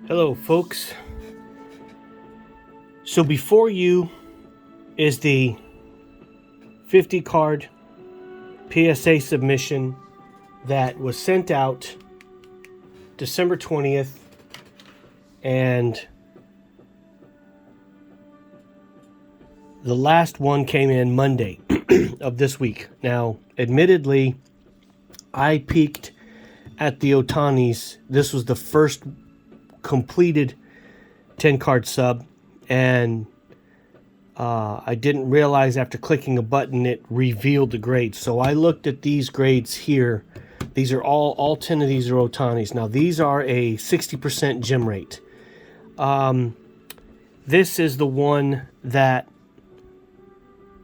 Hello folks. So before you is the 50 card PSA submission that was sent out December 20th, and the last one came in Monday of this week. Now, admittedly, I peeked at the Otanis. This was the first completed 10 card sub, and I didn't realize after clicking a button it revealed the grades. So I looked at these grades here. These are all 10 of these are Otanis. Now these are a 60% gem rate. This is the one that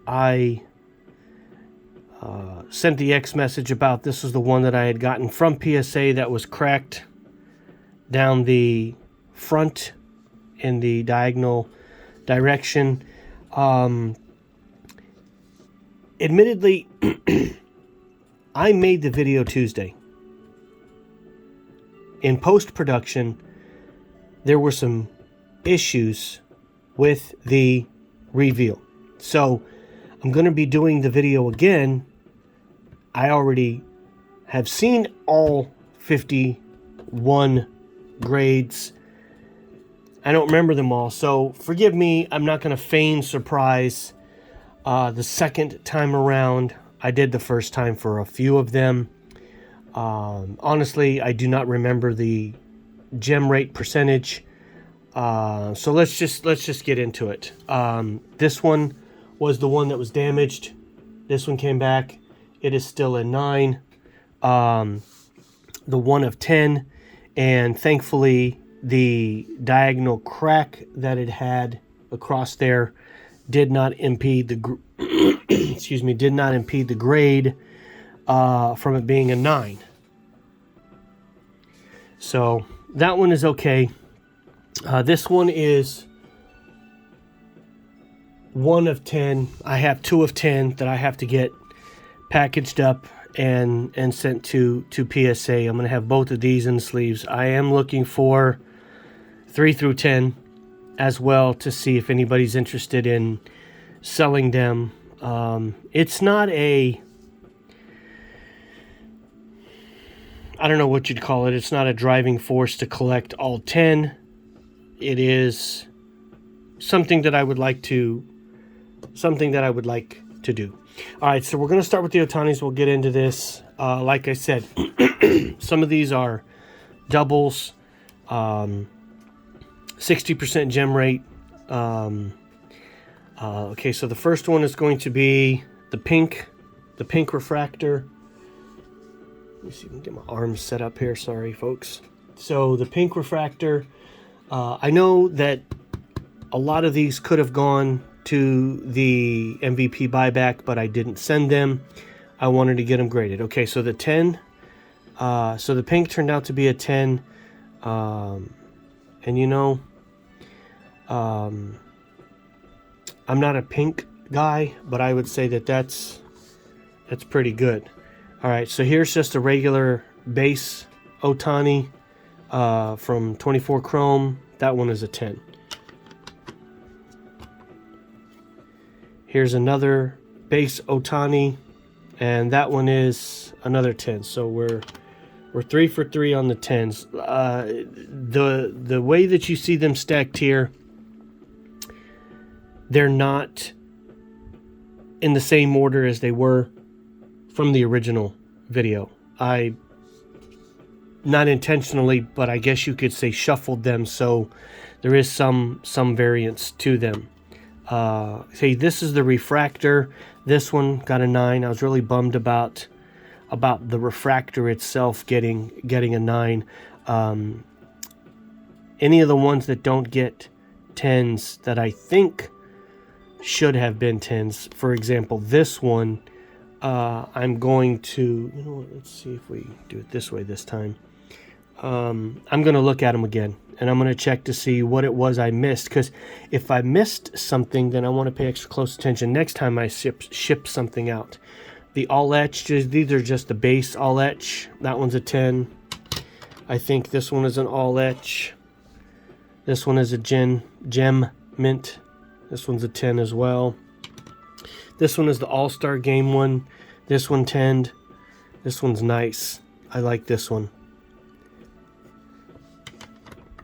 I sent the X message about. This was the one that I had gotten from PSA that was cracked down the front in the diagonal direction. Admittedly, I made the video Tuesday. In post-production, there were some issues with the reveal. So I'm going to be doing the video again. I already have seen all 51 grades. I don't remember them all, so forgive me. I'm not going to feign surprise the second time around. I did the first time for a few of them. Honestly, I do not remember the gem rate percentage. So let's just get into it. This one was the one that was damaged. This one came back. It is still a 9. The 1 of 10. And thankfully, the diagonal crack that it had across there did not impede the did not impede the grade from it being a 9. So that one is okay. This one is 1 of 10. I have 2 of 10 that I have to get packaged up and sent to PSA. I'm going to have both of these in the sleeves. I am looking for 3 through 10 as well to see if anybody's interested in selling them. It's not a, I don't know what you'd call it. It's not a driving force to collect all 10. It is something that I would like to do. All right, so we're going to start with the Otanis. We'll get into this. Like I said, some of these are doubles, 60% gem rate. Okay, so the first one is going to be the pink refractor. Let me see if I can get my arms set up here. Sorry, folks. So the pink refractor. I know that a lot of these could have gone to the MVP buyback, but I didn't send them. I wanted to get them graded. Okay, so the 10. So the pink turned out to be a 10. And you know, I'm not a pink guy, but I would say that that's pretty good. All right, so here's just a regular base Otani from 24 Chrome. That one is a 10. Here's another base Otani, and that one is another 10. So we're 3 for 3 on the 10s. The way that you see them stacked here, they're not in the same order as they were from the original video. I, not intentionally, but I guess you could say shuffled them, so there is some variance to them. Say this is the refractor. This one got a 9. I was really bummed about the refractor itself getting a 9. Any of the ones that don't get 10s that I think should have been 10s, for example, this one, I'm going to, you know what, let's see if we do it this way this time. I'm going to look at them again, and I'm going to check to see what it was I missed, because if I missed something, then I want to pay extra close attention next time I ship something out. The all etch, these are just the base all etch. That one's a 10. I think this one is an all etch. This one is a gem mint. This one's a 10 as well. This one is the All-Star Game one. This one 10. This one's nice. I like this one.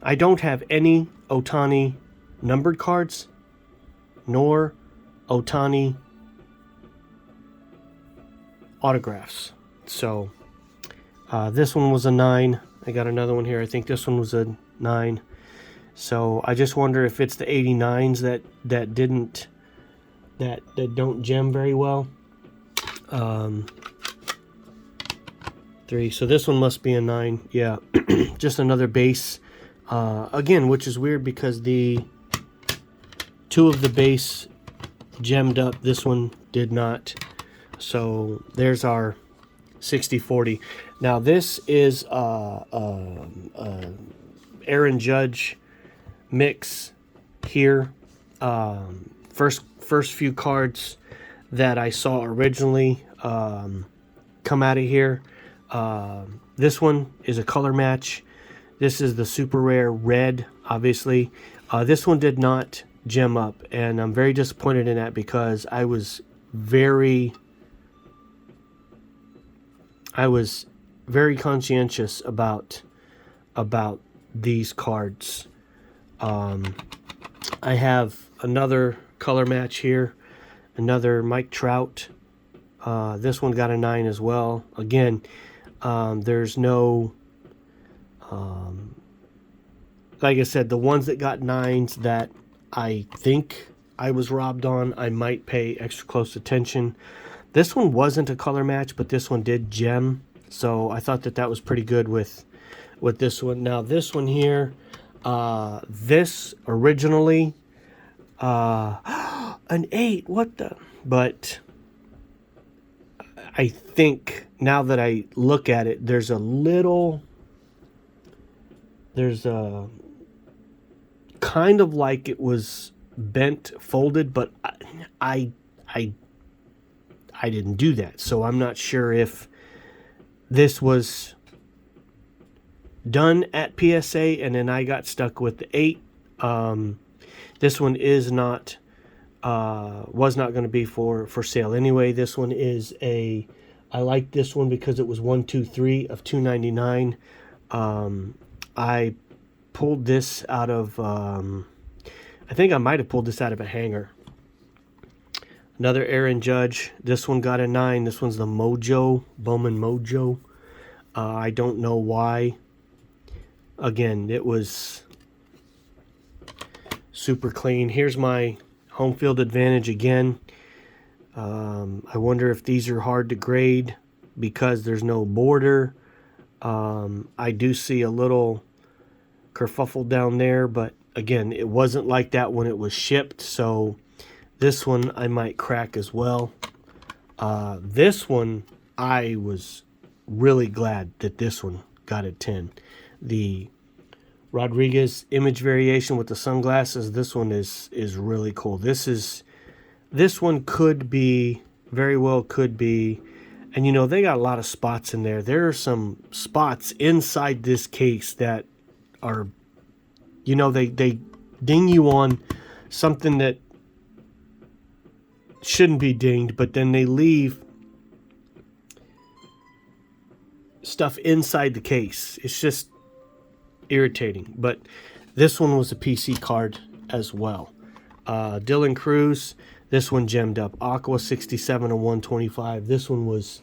I don't have any Ohtani numbered cards, nor Ohtani autographs. So this one was a 9. I got another one here. I think this one was a 9. So I just wonder if it's the 89s that don't gem very well. 3. So this one must be a 9. Yeah, just another base. Again, which is weird because the 2 of the base gemmed up. This one did not. So there's our 60-40. Now this is Aaron Judge mix here. First few cards that I saw originally come out of here. This one is a color match. This is the super rare red, obviously. This one did not gem up, and I'm very disappointed in that because I was very conscientious about these cards. I have another color match here, another Mike Trout. This one got a 9 as well. Again, there's no, like I said, the ones that got 9s that I think I was robbed on, I might pay extra close attention. This one wasn't a color match, but this one did gem. So I thought that was pretty good with this one. Now this one here, this originally, an 8, what the, but I think now that I look at it, there's a kind of like it was bent, folded, but I didn't do that. So I'm not sure if this was done at PSA and then I got stuck with the 8. This one is not was not going to be for sale anyway. This one is I like this one because it was 1, 2, 3 of $2.99. I pulled this out of I think I might have pulled this out of a hanger. Another Aaron Judge. This one got a 9. This one's the Mojo, Bowman Mojo. I don't know why. Again, it was super clean. Here's my home field advantage again. I wonder if these are hard to grade because there's no border. I do see a little kerfuffle down there, but again, it wasn't like that when it was shipped, so this one I might crack as well. This one, I was really glad that this one got a 10. The Rodriguez image variation with the sunglasses, this one is really cool. This one could be, very well could be, and you know, they got a lot of spots in there. There are some spots inside this case that are, you know, they ding you on something that shouldn't be dinged, but then they leave stuff inside the case. It's just irritating. But this one was a PC card as well. Dylan Cruz, this one gemmed up. Aqua 67 and 125. This one's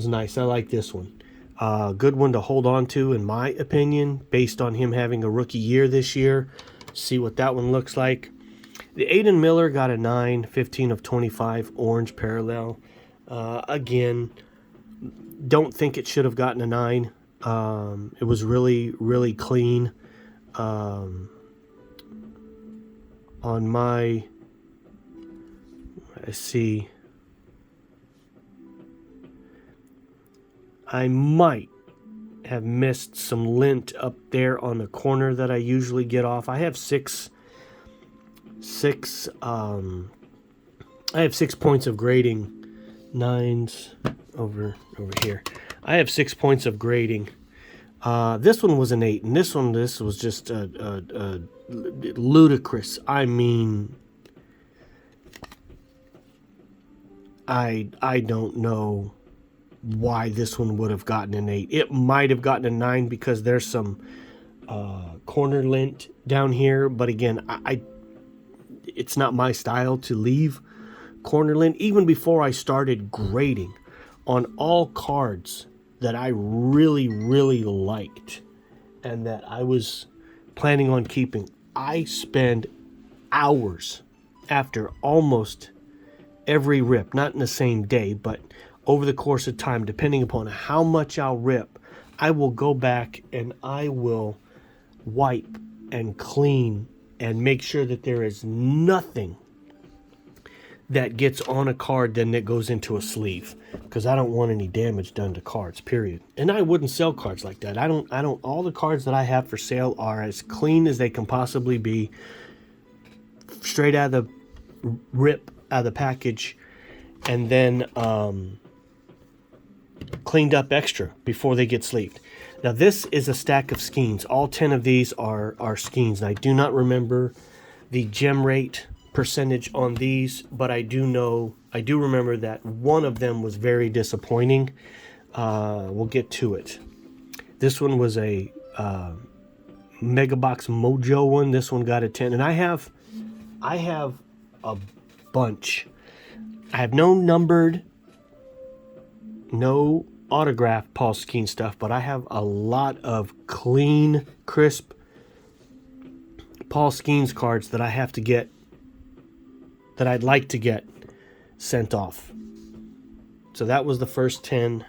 nice. I like this one. Good one to hold on to, in my opinion, based on him having a rookie year this year. See what that one looks like. The Aiden Miller got a 9, 15 of 25, orange parallel. Again, don't think it should have gotten a 9. It was really, really clean. On my, let's see, I might have missed some lint up there on the corner that I usually get off. I have six points of grading. 9s over here. I have 6 points of grading This one was an 8, and this was just ludicrous. I mean, I don't know why this one would have gotten an 8. It might have gotten a 9 because there's some corner lint down here, but again, it's not my style to leave corner lint. Even before I started grading on all cards that I really liked and that I was planning on keeping, I spend hours after almost every rip, not in the same day, but over the course of time, depending upon how much I'll rip, I will go back and I will wipe and clean and make sure that there is nothing that gets on a card then that goes into a sleeve, because I don't want any damage done to cards, period. And I wouldn't sell cards like that. I don't all the cards that I have for sale are as clean as they can possibly be, straight out of the rip, out of the package, and then cleaned up extra before they get sleeved. Now this is a stack of skeins. All 10 of these are skeins. And I do not remember the gem rate percentage on these, but I do remember that one of them was very disappointing. We'll get to it. This one was a Mega Box Mojo one. This one got a 10, and I have a bunch. I have no numbered, no autograph Paul Skeen stuff, but I have a lot of clean, crisp Paul Skeens cards that I have to get, that I'd like to get sent off. So that was the first 10.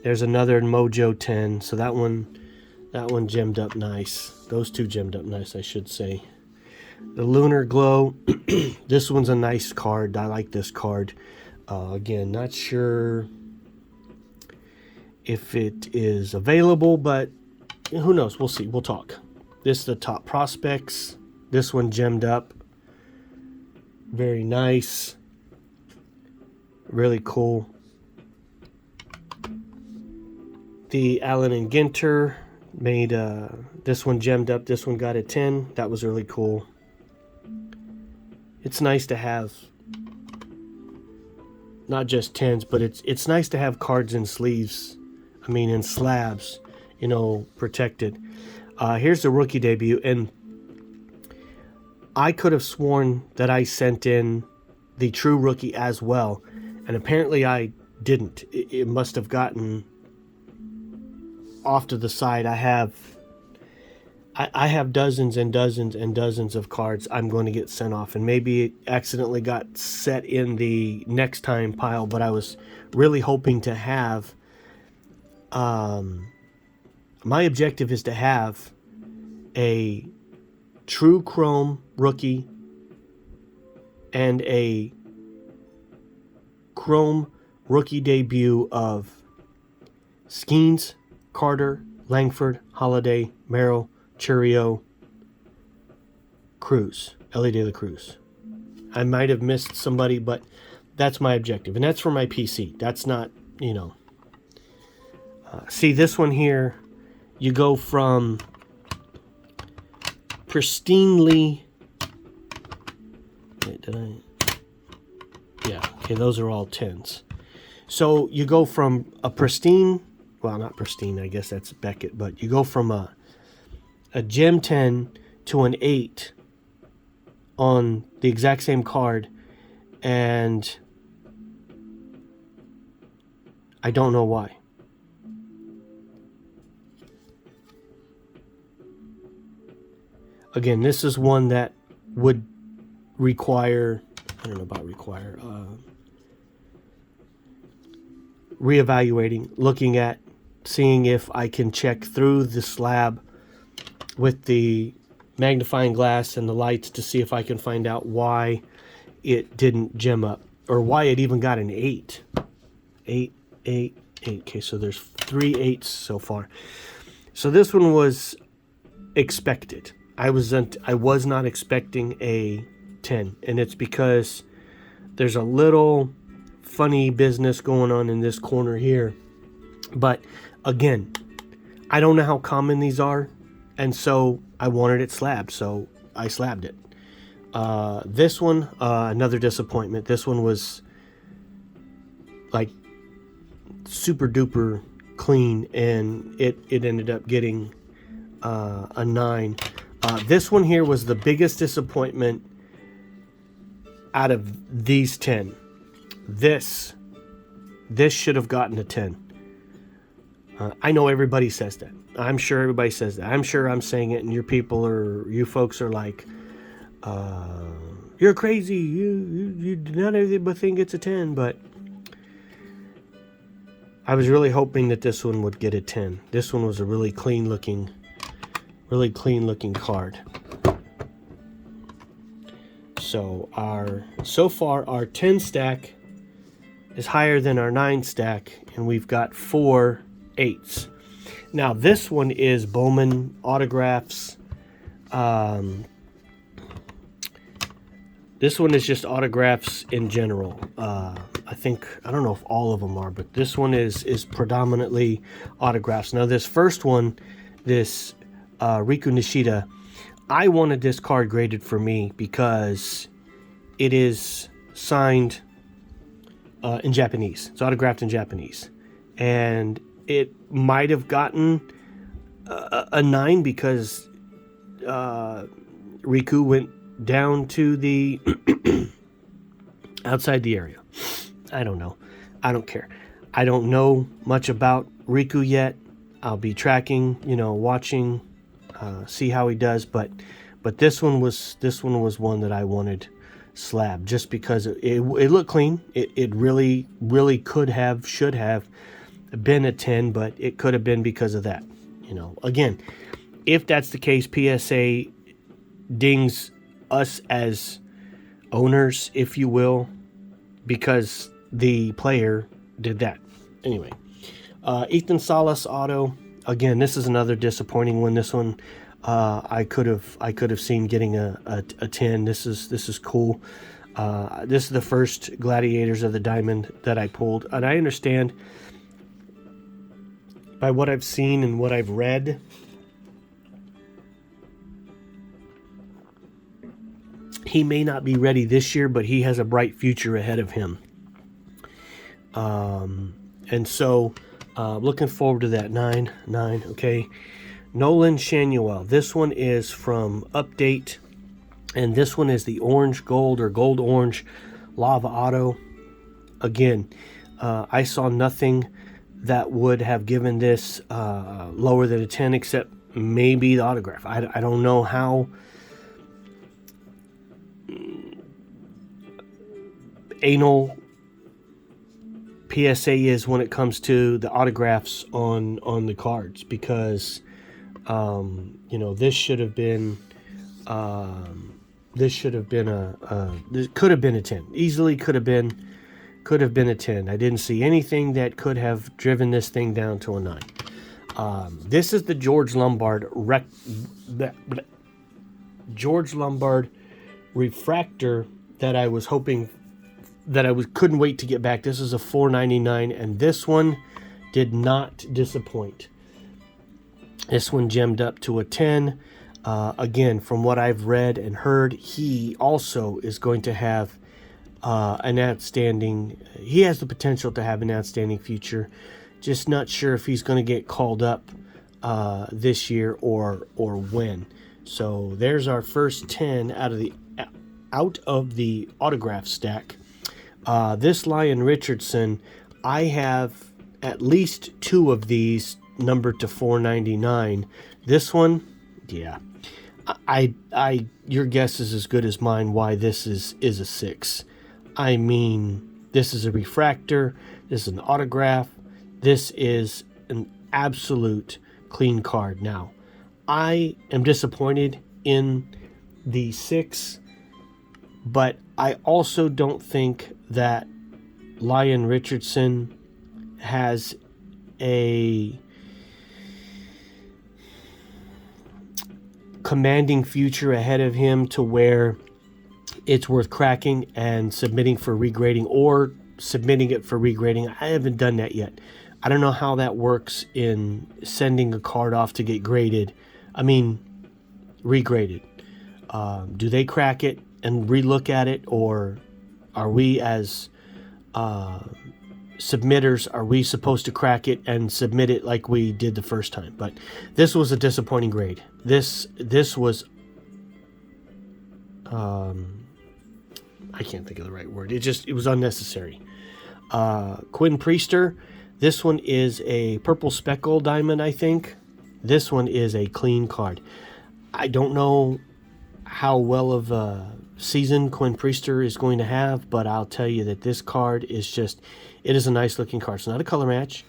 There's another Mojo 10. So that one gemmed up nice. Those two gemmed up nice, I should say. The Lunar Glow. This one's a nice card. I like this card. Again, not sure if it is available, but who knows? We'll see. We'll talk. This is the Top Prospects. This one gemmed up. Very nice. Really cool. The Allen and Ginter made this one gemmed up. This one got a 10. That was really cool. It's nice to have not just 10s, but it's nice to have cards in sleeves. I mean, in slabs, you know, protected. Here's the rookie debut, and I could have sworn that I sent in the true rookie as well, and apparently I didn't. It must have gotten off to the side. I have dozens and dozens and dozens of cards I'm going to get sent off, and maybe it accidentally got set in the next time pile, but I was really hoping to have my objective is to have a true chrome rookie and a chrome rookie debut of Skeens, Carter, Langford, Holiday, Merrill, Churio, Cruz, Ellie De La Cruz. I might have missed somebody, but that's my objective, and that's for my PC. That's not, you know. See, this one here, you go from pristinely. Wait, did I? Yeah, okay, those are all 10s. So you go from a pristine, well, not pristine, I guess that's Beckett, but you go from a gem 10 to an 8 on the exact same card, and I don't know why. Again, this is one that would require, I don't know about require, reevaluating, looking at, seeing if I can check through the slab with the magnifying glass and the lights to see if I can find out why it didn't gem up, or why it even got an 8. 8, 8, 8. Okay, so there's 3 8s so far. So this one was expected. I was not expecting a 10, and it's because there's a little funny business going on in this corner here. But again, I don't know how common these are, and so I wanted it slabbed, so I slabbed it. This one, another disappointment. This one was like super duper clean, and it ended up getting a 9. This one here was the biggest disappointment out of these 10. This should have gotten a 10. I know everybody says that. I'm sure everybody says that. I'm sure I'm saying it, and you folks are like, you're crazy. You not everybody think it's a 10, but I was really hoping that this one would get a 10. This one was a really clean looking card. So far our 10 stack is higher than our 9 stack, and we've got 4 8s. Now this one is Bowman autographs. This one is just autographs in general. I don't know if all of them are, but this one is predominantly autographs. Now this first one, this Riku Nishida, I wanted this card graded for me because it is signed in Japanese. It's autographed in Japanese, and it might have gotten a 9 because Riku went down to the outside the area. I don't know. I don't care. I don't know much about Riku yet. I'll be tracking, watching, see how he does. But this one was one that I wanted slab just because it looked clean. It really should have been a 10, but it could have been because of that. Again, if that's the case, PSA dings us as owners, if you will, because the player did that. Anyway, Ethan Salas auto. Again, this is another disappointing one. This one I could have seen getting a 10. This is cool. This is the first Gladiators of the Diamond that I pulled, and I understand by what I've seen and what I've read, he may not be ready this year, but he has a bright future ahead of him. And so looking forward to that. 9. Okay. Nolan Shanuel. This one is from Update, and this one is the orange gold or gold orange lava auto. Again, I saw nothing that would have given this lower than a 10, except maybe the autograph. I don't know how anal PSA is when it comes to the autographs on the cards, because this should have been this could have been a 10. Easily could have been a 10. I didn't see anything that could have driven this thing down to a 9. This is the George Lombard refractor that I was hoping that couldn't wait to get back. This is a $4.99, and this one did not disappoint. This one gemmed up to a 10. Again, from what I've read and heard, he also is going to have he has the potential to have an outstanding future. Just not sure if he's going to get called up this year or when. So there's our first 10 out of the autograph stack. This Lion Richardson, I have at least 2 of these numbered to $4.99. This one, yeah, your guess is as good as mine why this is a 6. I mean, this is a refractor. This is an autograph. This is an absolute clean card. Now, I am disappointed in the 6, but I also don't think that Lion Richardson has a commanding future ahead of him to where it's worth cracking and submitting for regrading, or submitting it for regrading. I haven't done that yet. I don't know how that works in sending a card off to get graded. I mean, regraded. Do they crack it and relook at it, or are we as submitters, are we supposed to crack it and submit it like we did the first time? But this was a disappointing grade. This was I can't think of the right word. It was unnecessary. Quinn Priester. This one is a purple speckle diamond, I think. This one is a clean card. I don't know how well of a season Quinn Priester is going to have, but I'll tell you that this card is just, it is a nice looking card. It's not a color match,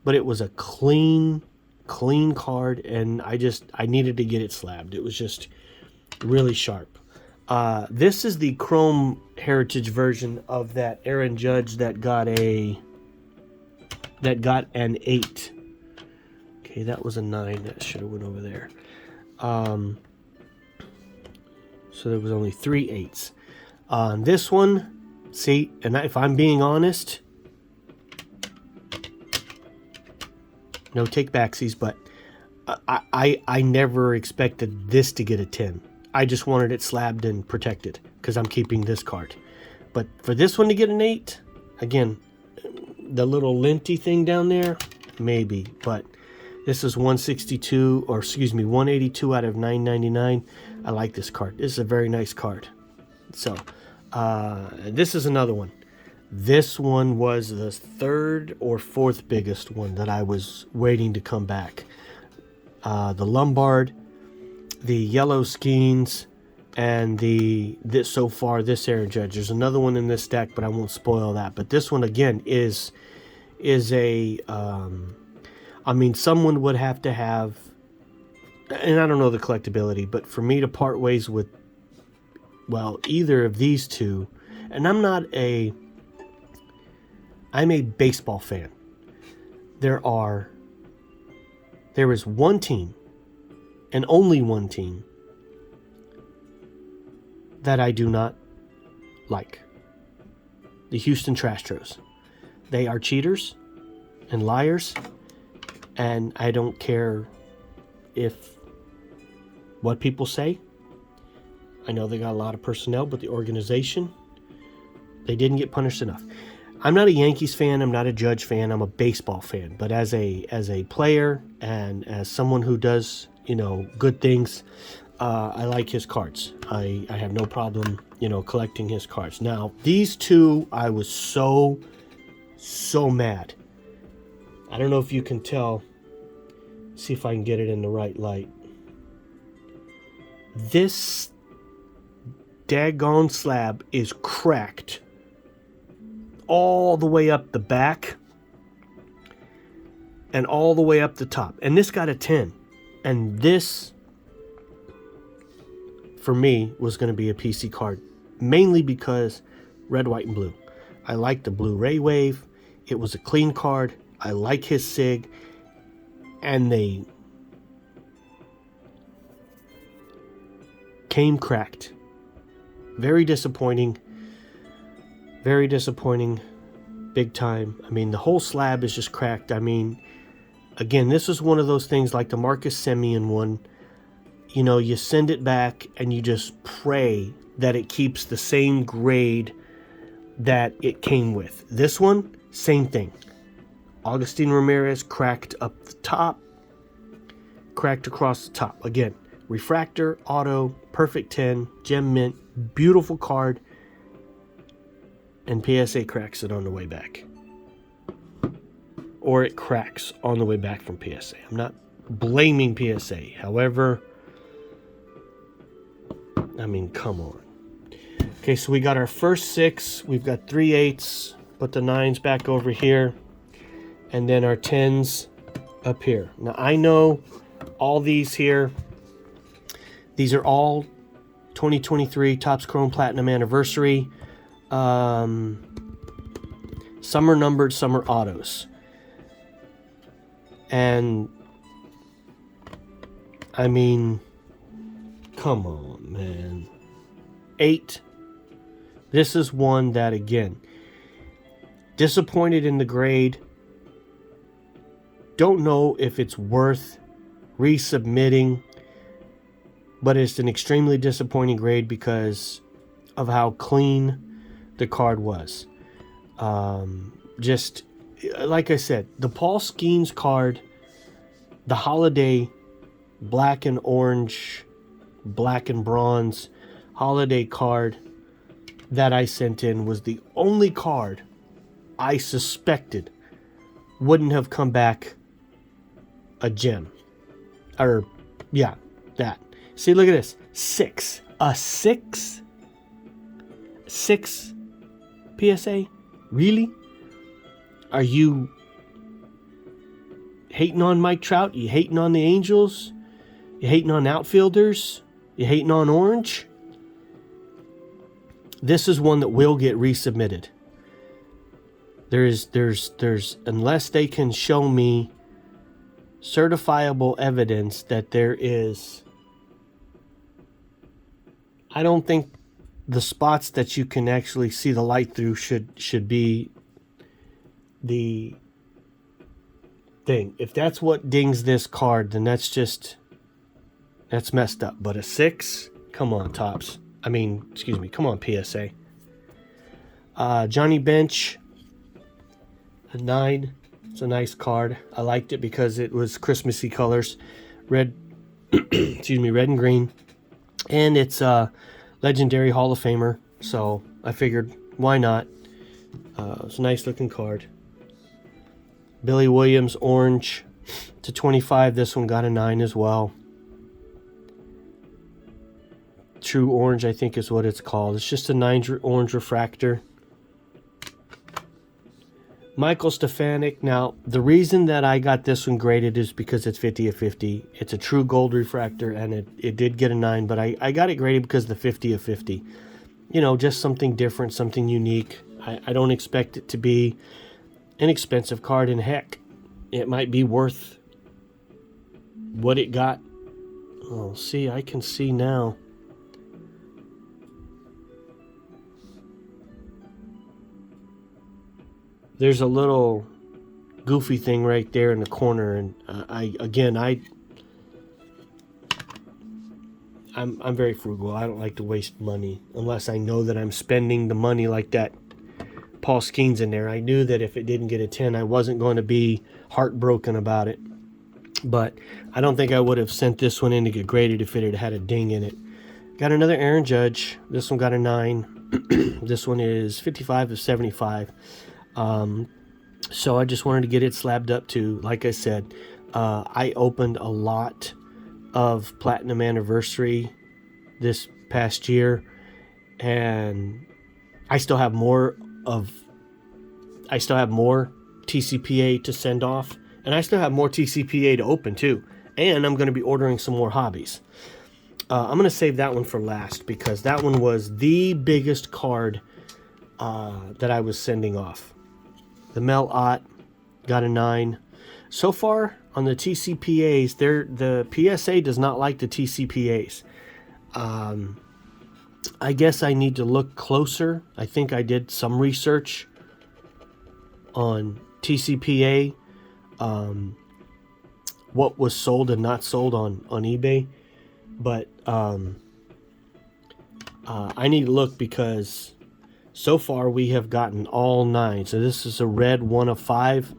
but it was a clean card, and I needed to get it slabbed. It was just really sharp. This is the Chrome Heritage version of that Aaron Judge that got an 8. Okay, that was a 9. That should have went over there. So there was only 3 8s. On this one, see, and if I'm being honest, no take backsies, but I never expected this to get a 10. I just wanted it slabbed and protected because I'm keeping this card. But for this one to get an 8, again, the little linty thing down there, maybe. But this is 182 out of 999. I like this card. This is a very nice card. So, this is another one. This one was the 3rd or 4th biggest one that I was waiting to come back. The Lombard, the yellow Skeens, and this Aaron Judge. There's another one in this deck, but I won't spoil that. But this one again is a I mean, someone would have to have, and I don't know the collectability, but for me to part ways with, well, either of these two, and I'm a baseball fan. There is one team, and only one team, that I do not like. The Houston Astros. They are cheaters and liars, and I don't care what people say. I know they got a lot of personnel, but the organization, they didn't get punished enough. I'm not a Yankees fan. I'm not a Judge fan. I'm a baseball fan. But as a player and as someone who does, good things, I like his cards. I have no problem, collecting his cards. Now, these two, I was so mad. I don't know if you can tell. See if I can get it in the right light. This daggone slab is cracked all the way up the back and all the way up the top. And this got a 10. And this, for me, was going to be a PC card. Mainly because red, white, and blue. I like the Blu-ray Wave. It was a clean card. I like his SIG. And they came cracked. Very disappointing. Very disappointing. Big time. I mean, the whole slab is just cracked. I mean, again, this is one of those things like the Marcus Semien one. You send it back and you just pray that it keeps the same grade that it came with. This one, same thing. Augustine Ramirez cracked up the top, cracked across the top. Again, refractor, auto, perfect 10, gem mint, beautiful card, and PSA cracks it on the way back. Or it cracks on the way back from PSA. I'm not blaming PSA. However, I mean, come on. Okay, so we got our first 6. We've got 3 8s. Put the 9s back over here. And then our 10s up here. Now, I know all these here. These are all 2023 Topps Chrome Platinum Anniversary. Some are numbered, some are autos. And, I mean, come on, man. 8. This is one that, again, disappointed in the grade. don't know if it's worth resubmitting, but it's an extremely disappointing grade because of how clean the card was. Just like I said, the Paul Skeens card, the holiday black and orange, black and bronze holiday card that I sent in was the only card I suspected wouldn't have come back a gem. Or, yeah, that. See, look at this. 6. A 6? 6 PSA? Really? Are you hating on Mike Trout? You hating on the Angels? You hating on outfielders? You hating on Orange? This is one that will get resubmitted. There's unless they can show me certifiable evidence that there is, I don't think the spots that you can actually see the light through should be the thing. If that's what dings this card, then that's messed up. But a 6? Come on, Topps. I mean, excuse me. Come on, PSA. Johnny Bench, a 9. It's a nice card. I liked it because it was Christmassy colors. Red, excuse me, red and green. And it's a legendary Hall of Famer. So I figured, why not? It's a nice looking card. Billy Williams, orange to 25. This one got a 9 as well. True orange, I think is what it's called. It's just a 9 orange refractor. Michael Stefanik. Now, the reason that I got this one graded is because it's 50 of 50. It's a true gold refractor, and it did get a 9, but I got it graded because of the 50 of 50. You know, just something different, something unique. I don't expect it to be an expensive card, and heck, it might be worth what it got. Oh, see, I can see now. There's a little goofy thing right there in the corner, and I'm very frugal. I don't like to waste money unless I know that I'm spending the money like that. Paul Skeens in there. I knew that if it didn't get a 10, I wasn't going to be heartbroken about it. But I don't think I would have sent this one in to get graded if it had had a ding in it. Got another Aaron Judge. This one got a 9. This one is 55 of 75. So I just wanted to get it slabbed up too. Like I said, I opened a lot of Platinum Anniversary this past year, and I still have more TCPA to send off, and I still have more TCPA to open too. And I'm going to be ordering some more hobbies. I'm going to save that one for last because that one was the biggest card that I was sending off. The Mel Ott got a 9. So far on the TCPAs, the PSA does not like the TCPAs. I guess I need to look closer. I think I did some research on TCPA, what was sold and not sold on eBay. But I need to look because so far we have gotten all 9. So this is a red 1 of 5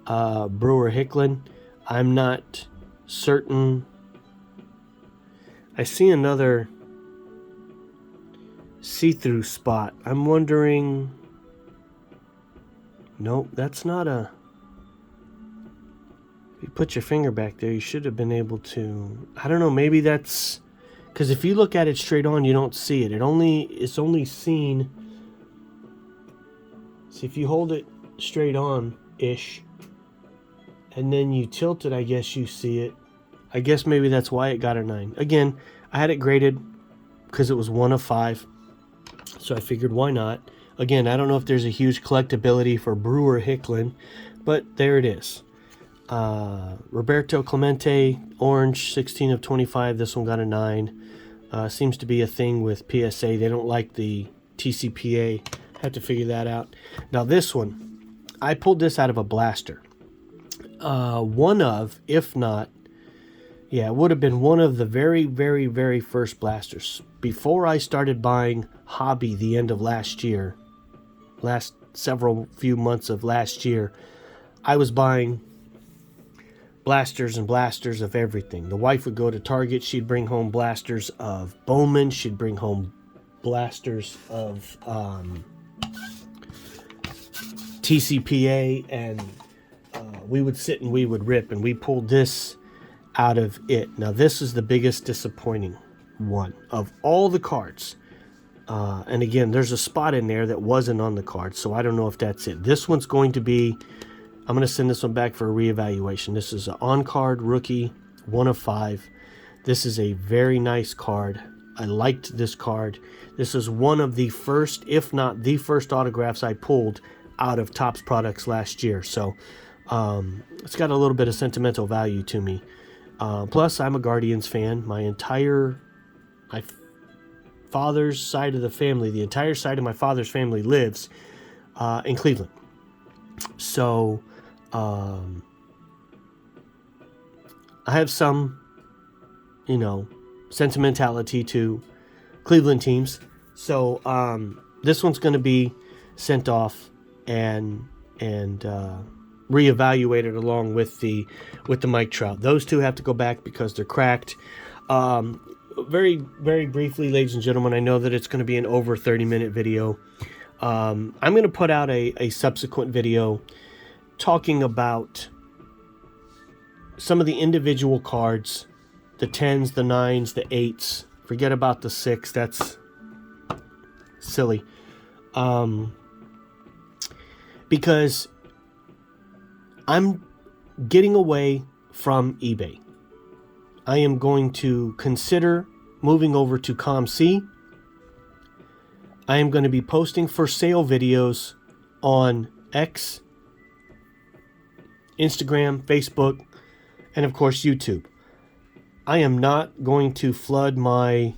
Brewer Hicklin. I'm not certain. I see another see-through spot. I'm wondering. Nope, that's not a. If you put your finger back there, you should have been able to. I don't know. Maybe that's because if you look at it straight on, you don't see it. It's only seen. See, if you hold it straight on ish, and then you tilt it, I guess you see it. I guess maybe that's why it got a 9. Again, I had it graded because it was 1 of 5. So I figured, why not? Again, I don't know if there's a huge collectability for Brewer Hicklin, but there it is. Roberto Clemente, orange, 16 of 25. This one got a 9. Seems to be a thing with PSA. They don't like the TCPA. Have to figure that out. Now this one, I pulled this out of a blaster. one of, if not, yeah, it would have been one of the very, very, very first blasters. Before I started buying hobby the end of last year, last few months of last year, I was buying blasters and blasters of everything. The wife would go to Target, she'd bring home blasters of Bowman, she'd bring home blasters of TCPA, and we would sit and we would rip, and we pulled this out of it. Now this is the biggest disappointing one of all the cards. And again, there's a spot in there that wasn't on the card, so I don't know if that's it. This one's going to be, I'm going to send this one back for a reevaluation. This is an on-card rookie, 1 of 5. This is a very nice card. I liked this card. This is one of the first, if not the first, autographs I pulled out of Topps products last year. So it's got a little bit of sentimental value to me. Plus, I'm a Guardians fan. My father's side of the family, the entire side of my father's family lives in Cleveland. So I have some, sentimentality to Cleveland teams. So this one's going to be sent off and reevaluated along with the Mike Trout. Those two have to go back because they're cracked. Very, very briefly, ladies and gentlemen, I know that it's going to be an over 30-minute video. I'm going to put out a subsequent video talking about some of the individual cards, the 10s, the 9s, the 8s. Forget about the 6. That's silly. Because I'm getting away from eBay. I am going to consider moving over to COMC. I am going to be posting for sale videos on X, Instagram, Facebook, and of course YouTube. I am not going to flood my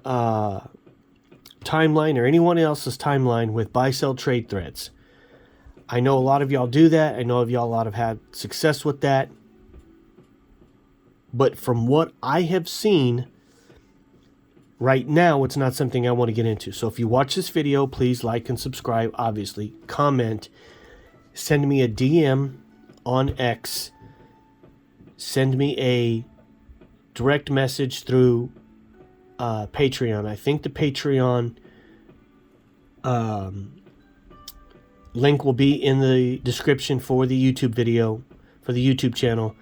timeline or anyone else's timeline with buy-sell trade threads. I know a lot of y'all do that. I know a lot have had success with that. But from what I have seen, right now, it's not something I want to get into. So if you watch this video, please like and subscribe, obviously. Comment. Send me a DM on X. Send me a direct message through Patreon. I think the Patreon link will be in the description for the YouTube video, for the YouTube channel.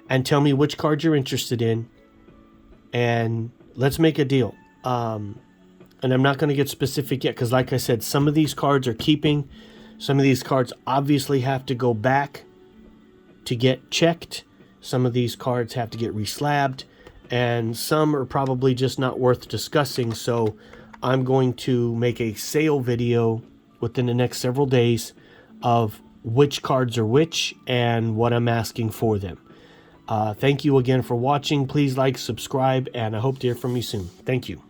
And tell me which card you're interested in. And let's make a deal. And I'm not going to get specific yet because, like I said, some of these cards are keeping. Some of these cards obviously have to go back to get checked. Some of these cards have to get reslabbed. And some are probably just not worth discussing. So I'm going to make a sale video within the next several days of which cards are which and what I'm asking for them. Thank you again for watching. Please like, subscribe, and I hope to hear from you soon. Thank you.